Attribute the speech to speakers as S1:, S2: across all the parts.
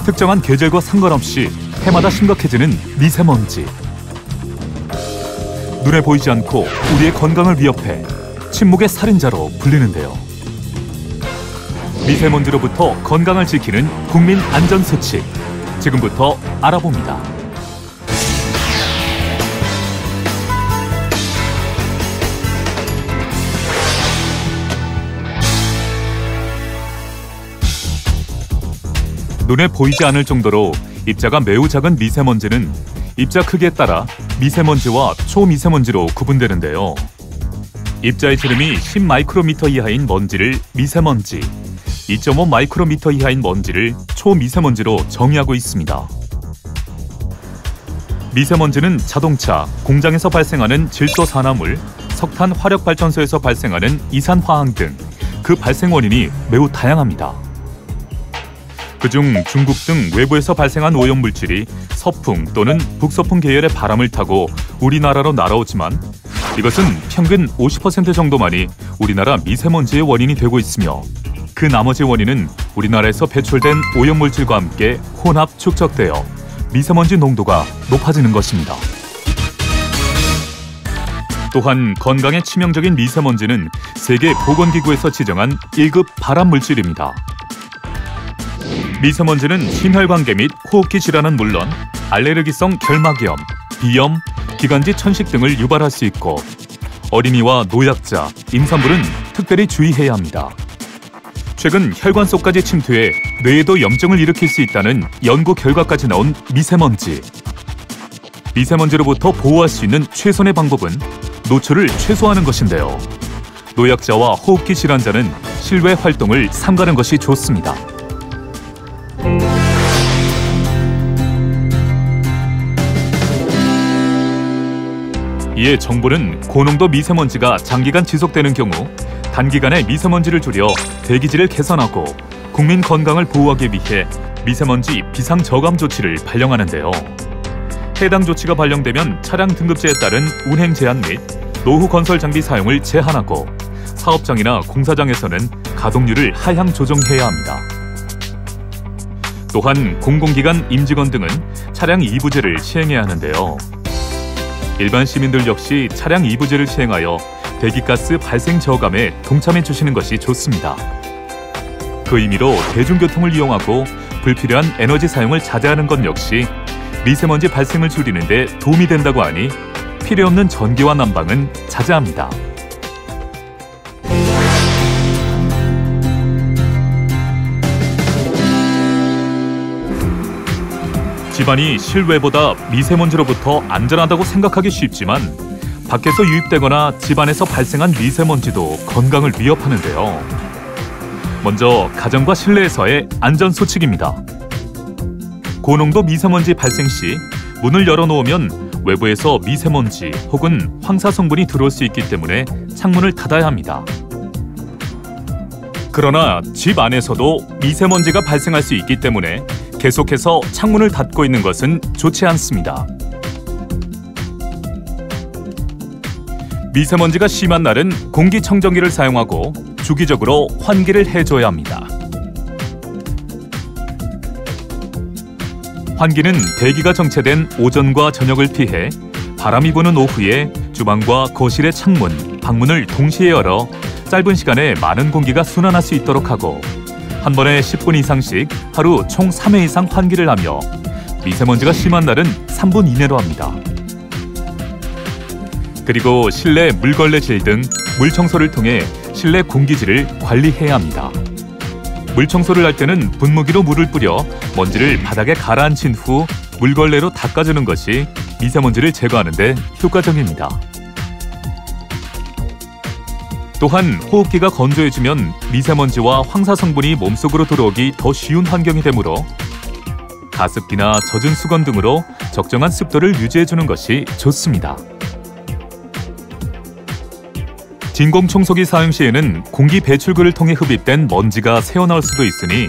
S1: 특정한 계절과 상관없이 해마다 심각해지는 미세먼지. 눈에 보이지 않고 우리의 건강을 위협해 침묵의 살인자로 불리는데요. 미세먼지로부터 건강을 지키는 국민 안전수칙, 지금부터 알아봅니다. 눈에 보이지 않을 정도로 입자가 매우 작은 미세먼지는 입자 크기에 따라 미세먼지와 초미세먼지로 구분되는데요. 입자의 지름이 10마이크로미터 이하인 먼지를 미세먼지, 2.5마이크로미터 이하인 먼지를 초미세먼지로 정의하고 있습니다. 미세먼지는 자동차, 공장에서 발생하는 질소산화물, 석탄 화력발전소에서 발생하는 이산화황 등 그 발생 원인이 매우 다양합니다. 그중 중국 등 외부에서 발생한 오염물질이 서풍 또는 북서풍 계열의 바람을 타고 우리나라로 날아오지만 이것은 평균 50% 정도만이 우리나라 미세먼지의 원인이 되고 있으며 그 나머지 원인은 우리나라에서 배출된 오염물질과 함께 혼합 축적되어 미세먼지 농도가 높아지는 것입니다. 또한 건강에 치명적인 미세먼지는 세계보건기구에서 지정한 1급 발암물질입니다. 미세먼지는 심혈관계 및 호흡기 질환은 물론 알레르기성 결막염, 비염, 기관지 천식 등을 유발할 수 있고 어린이와 노약자, 임산부는 특별히 주의해야 합니다. 최근 혈관 속까지 침투해 뇌에도 염증을 일으킬 수 있다는 연구 결과까지 나온 미세먼지. 미세먼지로부터 보호할 수 있는 최선의 방법은 노출을 최소화하는 것인데요. 노약자와 호흡기 질환자는 실외 활동을 삼가는 것이 좋습니다. 이에 정부는 고농도 미세먼지가 장기간 지속되는 경우 단기간에 미세먼지를 줄여 대기질을 개선하고 국민 건강을 보호하기 위해 미세먼지 비상저감 조치를 발령하는데요. 해당 조치가 발령되면 차량 등급제에 따른 운행 제한 및 노후 건설 장비 사용을 제한하고 사업장이나 공사장에서는 가동률을 하향 조정해야 합니다. 또한 공공기관 임직원 등은 차량 이부제를 시행해야 하는데요. 일반 시민들 역시 차량 이부제를 시행하여 대기가스 발생 저감에 동참해 주시는 것이 좋습니다. 그 의미로 대중교통을 이용하고 불필요한 에너지 사용을 자제하는 것 역시 미세먼지 발생을 줄이는 데 도움이 된다고 하니 필요없는 전기와 난방은 자제합니다. 집안이 실외보다 미세먼지로부터 안전하다고 생각하기 쉽지만 밖에서 유입되거나 집안에서 발생한 미세먼지도 건강을 위협하는데요. 먼저 가정과 실내에서의 안전수칙입니다. 고농도 미세먼지 발생 시 문을 열어놓으면 외부에서 미세먼지 혹은 황사 성분이 들어올 수 있기 때문에 창문을 닫아야 합니다. 그러나 집 안에서도 미세먼지가 발생할 수 있기 때문에 계속해서 창문을 닫고 있는 것은 좋지 않습니다. 미세먼지가 심한 날은 공기청정기를 사용하고 주기적으로 환기를 해줘야 합니다. 환기는 대기가 정체된 오전과 저녁을 피해 바람이 부는 오후에 주방과 거실의 창문, 방문을 동시에 열어 짧은 시간에 많은 공기가 순환할 수 있도록 하고 한 번에 10분 이상씩 하루 총 3회 이상 환기를 하며 미세먼지가 심한 날은 3분 이내로 합니다. 그리고 실내 물걸레질 등 물청소를 통해 실내 공기질을 관리해야 합니다. 물청소를 할 때는 분무기로 물을 뿌려 먼지를 바닥에 가라앉힌 후 물걸레로 닦아주는 것이 미세먼지를 제거하는 데 효과적입니다. 또한 호흡기가 건조해지면 미세먼지와 황사 성분이 몸속으로 들어오기 더 쉬운 환경이 되므로 가습기나 젖은 수건 등으로 적정한 습도를 유지해주는 것이 좋습니다. 진공청소기 사용 시에는 공기 배출구를 통해 흡입된 먼지가 새어나올 수도 있으니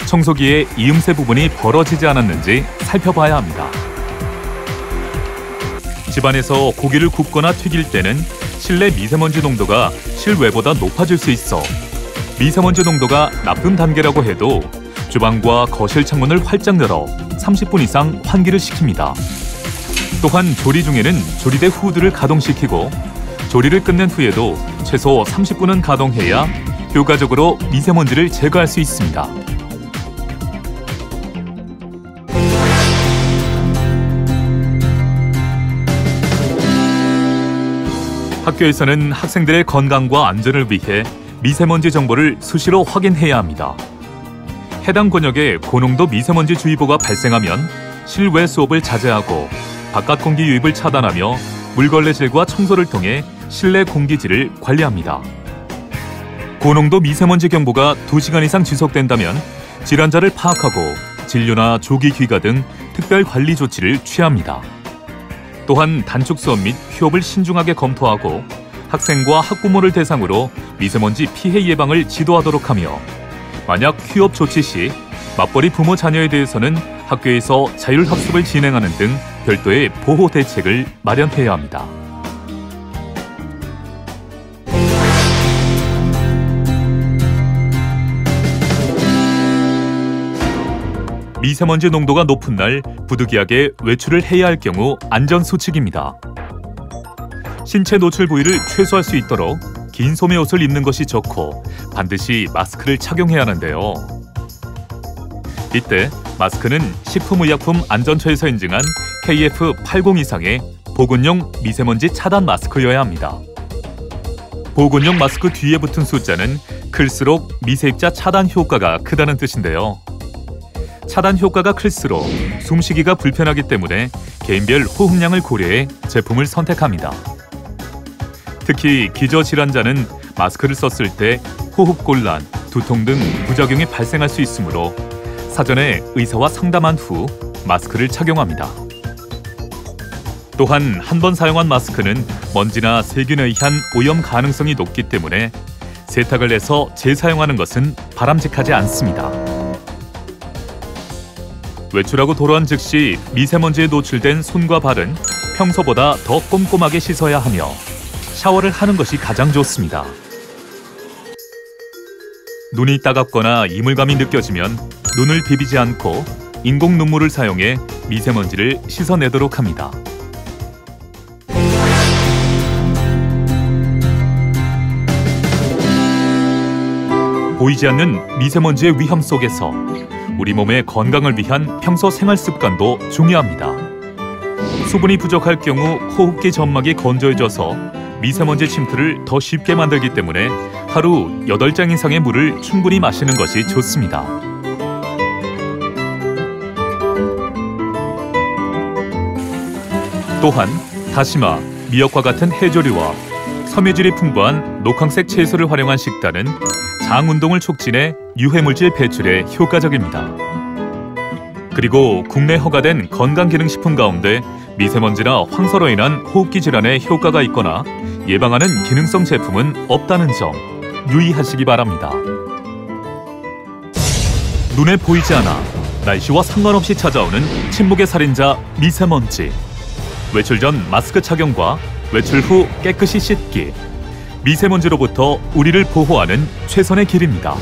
S1: 청소기의 이음새 부분이 벌어지지 않았는지 살펴봐야 합니다. 집안에서 고기를 굽거나 튀길 때는 실내 미세먼지 농도가 실외보다 높아질 수 있어 미세먼지 농도가 나쁨 단계라고 해도 주방과 거실 창문을 활짝 열어 30분 이상 환기를 시킵니다. 또한 조리 중에는 조리대 후드를 가동시키고 조리를 끝낸 후에도 최소 30분은 가동해야 효과적으로 미세먼지를 제거할 수 있습니다. 학교에서는 학생들의 건강과 안전을 위해 미세먼지 정보를 수시로 확인해야 합니다. 해당 권역에 고농도 미세먼지 주의보가 발생하면 실외 수업을 자제하고 바깥 공기 유입을 차단하며 물걸레질과 청소를 통해 실내 공기질을 관리합니다. 고농도 미세먼지 경보가 2시간 이상 지속된다면 질환자를 파악하고 진료나 조기 귀가 등 특별 관리 조치를 취합니다. 또한 단축 수업 및 휴업을 신중하게 검토하고 학생과 학부모를 대상으로 미세먼지 피해 예방을 지도하도록 하며 만약 휴업 조치 시 맞벌이 부모 자녀에 대해서는 학교에서 자율학습을 진행하는 등 별도의 보호 대책을 마련해야 합니다. 미세먼지 농도가 높은 날 부득이하게 외출을 해야 할 경우 안전수칙입니다. 신체 노출 부위를 최소화할 수 있도록 긴 소매 옷을 입는 것이 좋고 반드시 마스크를 착용해야 하는데요. 이때 마스크는 식품의약품안전처에서 인증한 KF80 이상의 보건용 미세먼지 차단 마스크여야 합니다. 보건용 마스크 뒤에 붙은 숫자는 클수록 미세입자 차단 효과가 크다는 뜻인데요. 차단 효과가 클수록 숨쉬기가 불편하기 때문에 개인별 호흡량을 고려해 제품을 선택합니다. 특히 기저질환자는 마스크를 썼을 때 호흡곤란, 두통 등 부작용이 발생할 수 있으므로 사전에 의사와 상담한 후 마스크를 착용합니다. 또한 한 번 사용한 마스크는 먼지나 세균에 의한 오염 가능성이 높기 때문에 세탁을 해서 재사용하는 것은 바람직하지 않습니다. 외출하고 돌아온 즉시 미세먼지에 노출된 손과 발은 평소보다 더 꼼꼼하게 씻어야 하며 샤워를 하는 것이 가장 좋습니다. 눈이 따갑거나 이물감이 느껴지면 눈을 비비지 않고 인공 눈물을 사용해 미세먼지를 씻어내도록 합니다. 보이지 않는 미세먼지의 위험 속에서 우리 몸의 건강을 위한 평소 생활 습관도 중요합니다. 수분이 부족할 경우 호흡기 점막이 건조해져서 미세먼지 침투를 더 쉽게 만들기 때문에 하루 8잔 이상의 물을 충분히 마시는 것이 좋습니다. 또한 다시마, 미역과 같은 해조류와 섬유질이 풍부한 녹황색 채소를 활용한 식단은 장 운동을 촉진해 유해물질 배출에 효과적입니다. 그리고 국내 허가된 건강기능식품 가운데 미세먼지나 황사로 인한 호흡기 질환에 효과가 있거나 예방하는 기능성 제품은 없다는 점 유의하시기 바랍니다. 눈에 보이지 않아 날씨와 상관없이 찾아오는 침묵의 살인자 미세먼지. 외출 전 마스크 착용과 외출 후 깨끗이 씻기. 미세먼지로부터 우리를 보호하는 최선의 길입니다.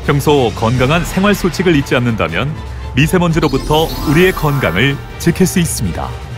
S1: 평소 건강한 생활 수칙을 잊지 않는다면 미세먼지로부터 우리의 건강을 지킬 수 있습니다.